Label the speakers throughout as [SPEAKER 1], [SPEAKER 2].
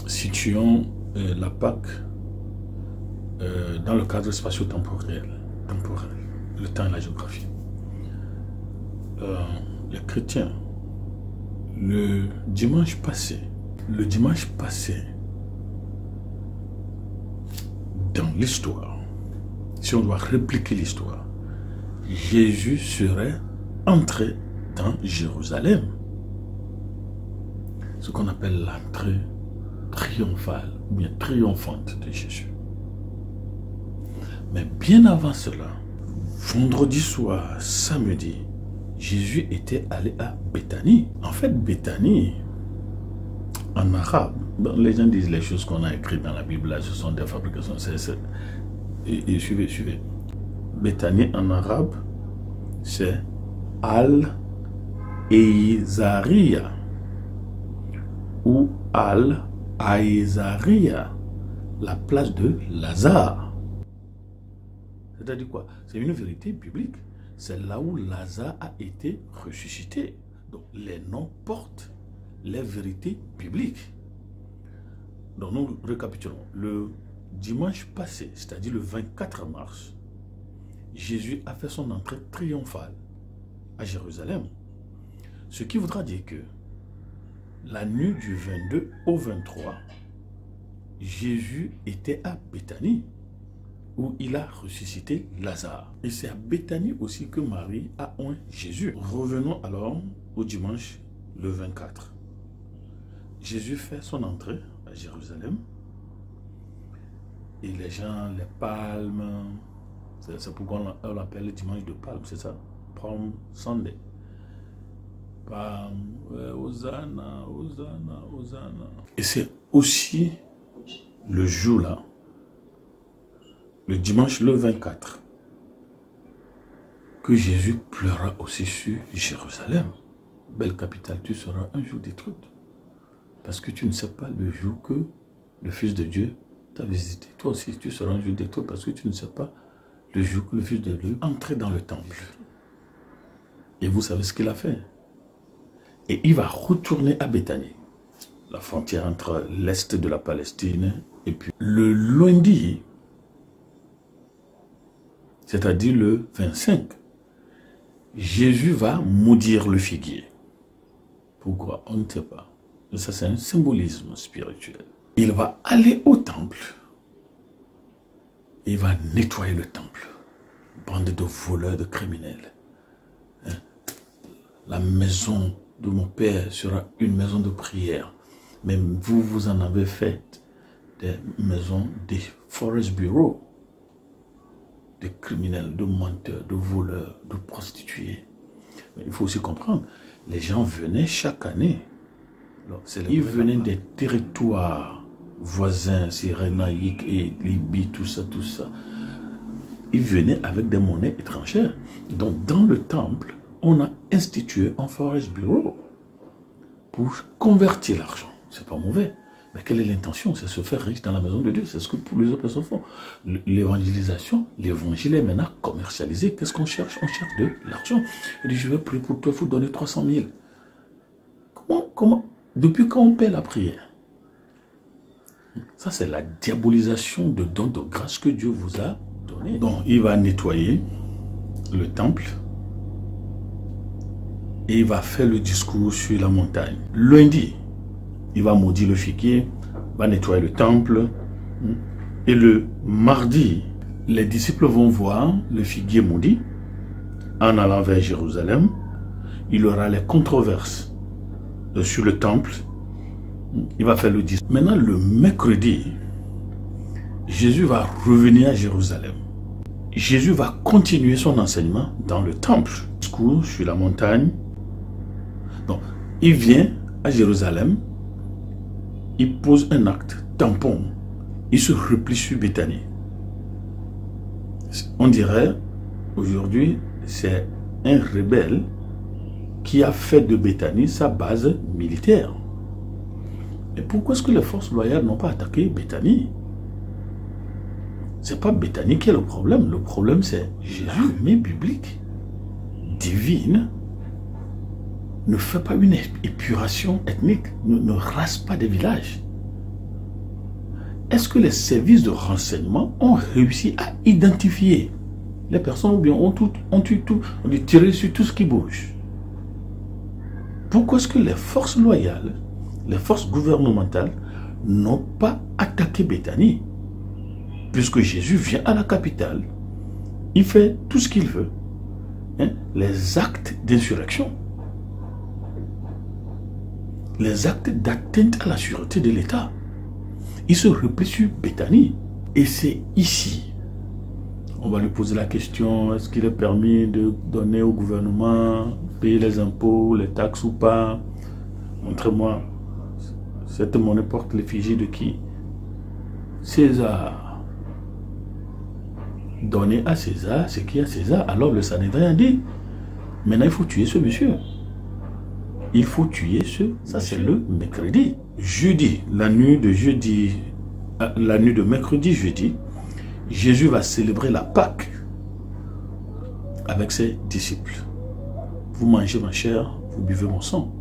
[SPEAKER 1] situons la Pâque dans le cadre spatio-temporel, le temps et la géographie. Les chrétiens, le dimanche passé, dans l'histoire, si on doit répliquer l'histoire, Jésus serait entré dans Jérusalem. Ce qu'on appelle l'entrée triomphale ou bien triomphante de Jésus. Mais bien avant cela, vendredi soir, samedi, Jésus était allé à Béthanie. En fait, Béthanie, en arabe, les gens disent les choses qu'on a écrites dans la Bible, là, ce sont des fabrications. Et suivez. Béthanie en arabe, c'est Al-Eizaria ou Al-Aizaria, la place de Lazare. C'est-à-dire quoi? C'est une vérité biblique. C'est là où Lazare a été ressuscité. Donc les noms portent les vérités bibliques. Donc nous récapitulons. Le dimanche passé, c'est-à-dire le 24 mars, Jésus a fait son entrée triomphale à Jérusalem. Ce qui voudra dire que la nuit du 22 au 23, Jésus était à Béthanie, où il a ressuscité Lazare. Et c'est à Béthanie aussi que Marie a oint Jésus. Revenons alors au dimanche le 24. Jésus fait son entrée à Jérusalem. Et les gens, les palmes, c'est pourquoi on l'appelle le dimanche de palme, c'est ça? Palm Sunday. Palme, Hosanna, Hosanna, Hosanna. Et c'est aussi le jour là, le dimanche le 24, que Jésus pleura aussi sur Jérusalem. Belle capitale, tu seras un jour détruite. Parce que tu ne sais pas le jour que le Fils de Dieu t'a visité. Toi aussi, tu seras un jour détruite parce que tu ne sais pas le jour que le Fils de Dieu entrait dans le temple. Et vous savez ce qu'il a fait. Et il va retourner à Béthanie, la frontière entre l'est de la Palestine et puis le lundi, c'est-à-dire le 25, Jésus va maudire le figuier. Pourquoi? On ne sait pas. Mais ça, c'est un symbolisme spirituel. Il va aller au temple. Il va nettoyer le temple. Bande de voleurs, de criminels. La maison de mon père sera une maison de prière. Mais vous, vous en avez fait des maisons, des forest bureaux. De criminels, de menteurs, de voleurs, de prostituées. Mais il faut aussi comprendre, les gens venaient chaque année. Ils venaient des territoires voisins, Cyrénaïque et Libye, tout ça. Ils venaient avec des monnaies étrangères. Donc dans le temple, on a institué un forest bureau pour convertir l'argent. C'est pas mauvais. Mais quelle est l'intention? C'est se faire riche dans la maison de Dieu. C'est ce que pour les autres personnes font. L'évangélisation, l'évangile est maintenant commercialisé. Qu'est-ce qu'on cherche? On cherche de l'argent. Il dit, je vais prier pour toi, il faut donner 300 000. Comment? Depuis quand on paie la prière? Ça, c'est la diabolisation de dons de grâce que Dieu vous a donné. Donc, il va nettoyer le temple et il va faire le discours sur la montagne. Lundi, il va maudire le figuier, va nettoyer le temple. Et le mardi, les disciples vont voir le figuier maudit en allant vers Jérusalem. Il aura les controverses sur le temple. Il va faire le discours. Maintenant, le mercredi, Jésus va revenir à Jérusalem. Jésus va continuer son enseignement dans le temple. Discours sur la montagne. Donc, il vient à Jérusalem. Il pose un acte tampon. Il se replie sur Béthanie. On dirait, aujourd'hui, c'est un rebelle qui a fait de Béthanie sa base militaire. Mais pourquoi est-ce que les forces loyales n'ont pas attaqué Béthanie? Ce n'est pas Béthanie qui est le problème. Le problème, c'est l'armée biblique, divine, ne fait pas une épuration ethnique, ne rase pas des villages. est-ce que les services de renseignement ont réussi à identifier les personnes ou bien ont tiré sur tout ce qui bouge? Pourquoi est-ce que les forces loyales, les forces gouvernementales n'ont pas attaqué Béthanie? Puisque Jésus vient à la capitale, il fait tout ce qu'il veut, hein, les actes d'insurrection, les actes d'atteinte à la sûreté de l'État. Il se replie sur Béthanie. Et c'est ici, on va lui poser la question, est-ce qu'il est permis de donner au gouvernement, payer les impôts, les taxes ou pas? Montrez-moi, cette monnaie porte l'effigie de qui? César. Donner à César ce qui est à César. Alors le Sanhédrin a dit, maintenant il faut tuer ce monsieur. Il faut tuer ça c'est le mercredi. Jeudi, la nuit de mercredi, jeudi, Jésus va célébrer la Pâque avec ses disciples. Vous mangez ma chair, vous buvez mon sang.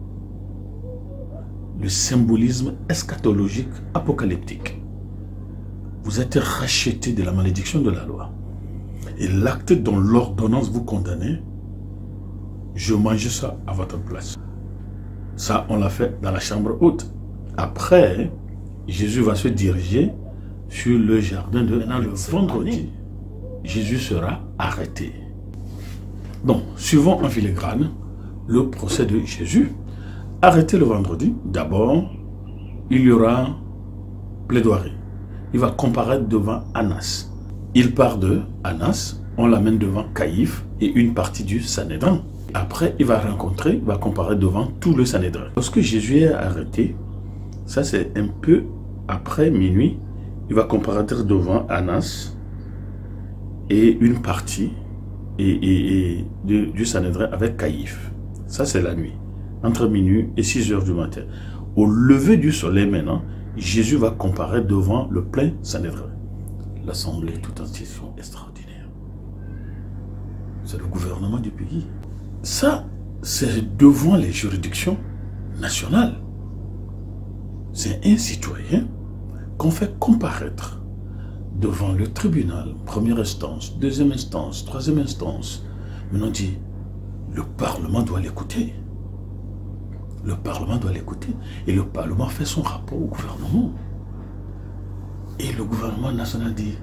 [SPEAKER 1] Le symbolisme eschatologique apocalyptique. Vous êtes rachetés de la malédiction de la loi. Et l'acte dont l'ordonnance vous condamnait, je mange ça à votre place. Ça, on l'a fait dans la chambre haute. Après, Jésus va se diriger sur le jardin de... Maintenant, le vendredi, Jésus sera arrêté. Donc, suivons en filigrane le procès de Jésus. Arrêté le vendredi, d'abord, il y aura plaidoirie. Il va comparaître devant Annas. Il part de Annas, on l'amène devant Caïphe et une partie du Sanhédrin. Après, il va comparaître devant tout le Sanhédrin. Lorsque Jésus est arrêté, ça c'est un peu après minuit, il va comparaître devant Annas et une partie du Sanhédrin avec Caïphe. Ça c'est la nuit, entre minuit et 6 heures du matin. Au lever du soleil maintenant, Jésus va comparaître devant le plein Sanhédrin. L'assemblée tout en session extraordinaire. C'est le gouvernement du pays. Ça, c'est devant les juridictions nationales. C'est un citoyen qu'on fait comparaître devant le tribunal, première instance, deuxième instance, troisième instance. Maintenant on dit, le Parlement doit l'écouter. Le Parlement doit l'écouter. Et le Parlement fait son rapport au gouvernement. Et le gouvernement national dit,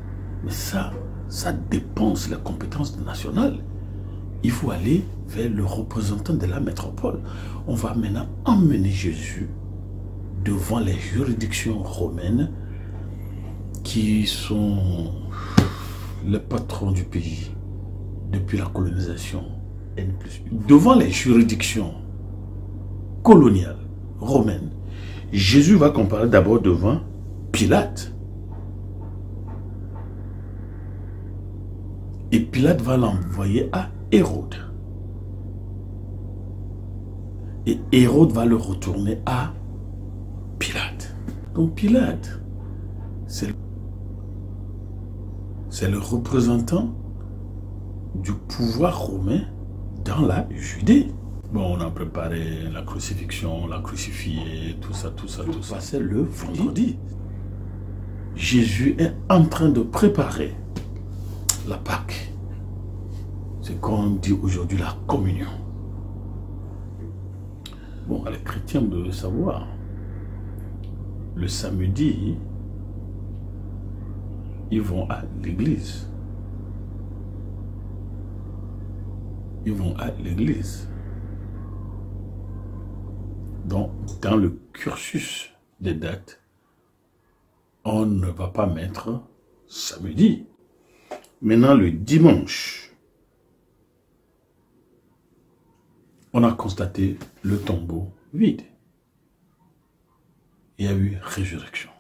[SPEAKER 1] mais ça dépense les compétences nationales. Il faut aller vers le représentant de la métropole. On va maintenant emmener Jésus devant les juridictions romaines qui sont les patrons du pays depuis la colonisation N+1. Devant les juridictions coloniales romaines, Jésus va comparer d'abord devant Pilate. Et Pilate va l'envoyer à Hérode. Et Hérode va le retourner à Pilate. Donc Pilate, c'est le représentant du pouvoir romain dans la Judée. Bon, on a préparé la crucifixion, on l'a crucifié, tout ça. C'est le vendredi. Jésus est en train de préparer la Pâque. C'est qu'on dit aujourd'hui la communion. Bon, les chrétiens doivent le savoir. Le samedi, ils vont à l'église. Ils vont à l'église. Donc, dans le cursus des dates, on ne va pas mettre samedi. Maintenant, le dimanche, on a constaté le tombeau vide. Il y a eu résurrection.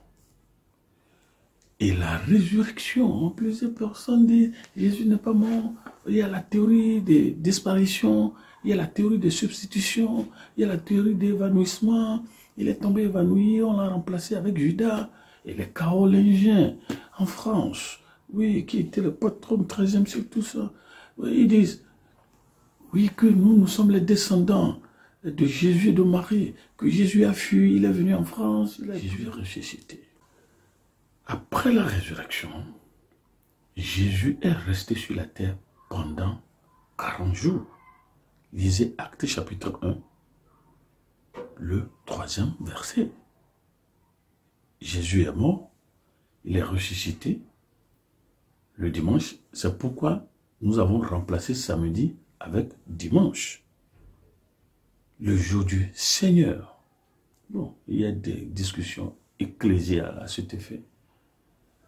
[SPEAKER 1] Et la résurrection, plusieurs personnes disent, Jésus n'est pas mort. Il y a la théorie des disparitions, il y a la théorie de substitution, il y a la théorie d'évanouissement. Il est tombé évanoui, on l'a remplacé avec Judas. Et les Carolingiens en France, oui, qui était le patron du 13e siècle, tout ça. Oui, ils disent, oui, que nous sommes les descendants de Jésus et de Marie, que Jésus a fui, il est venu en France, Jésus est ressuscité. Après la résurrection, Jésus est resté sur la terre pendant 40 jours. Lisez Actes chapitre 1, le 3e verset. Jésus est mort, il est ressuscité le dimanche. C'est pourquoi nous avons remplacé samedi avec dimanche, le jour du Seigneur. Bon, il y a des discussions ecclésiales à cet effet.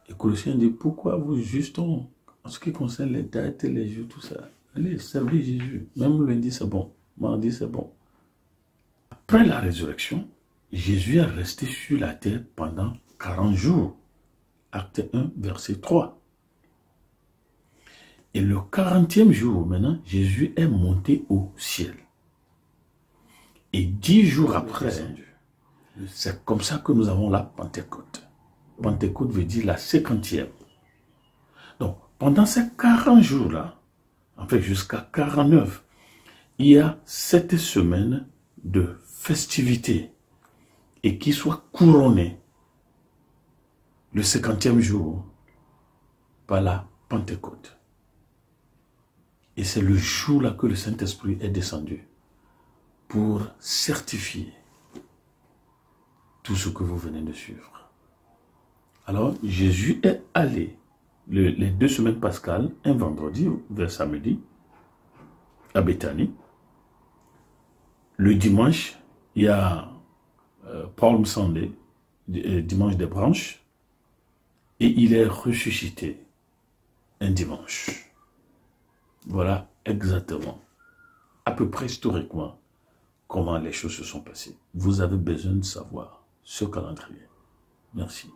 [SPEAKER 1] Et Colossiens dit, pourquoi vous justons en ce qui concerne les dates, les jours, tout ça. Allez, servez Jésus. Même lundi, c'est bon. Mardi, c'est bon. Après la résurrection, Jésus est resté sur la terre pendant 40 jours. Acte 1, verset 3. Et le 40e jour, maintenant, Jésus est monté au ciel. Et 10 jours après, c'est comme ça que nous avons la Pentecôte. Pentecôte veut dire la 50e. Donc, pendant ces 40 jours-là, en fait jusqu'à 49, il y a 7 semaines de festivités et qui soit couronné le 50e jour par la Pentecôte. Et c'est le jour-là que le Saint-Esprit est descendu pour certifier tout ce que vous venez de suivre. Alors, Jésus est allé les 2 semaines pascales, un vendredi vers samedi, à Béthanie. Le dimanche, il y a Palm Sunday, dimanche des branches, et il est ressuscité un dimanche. Voilà exactement, à peu près historiquement, comment les choses se sont passées. Vous avez besoin de savoir ce calendrier. Merci.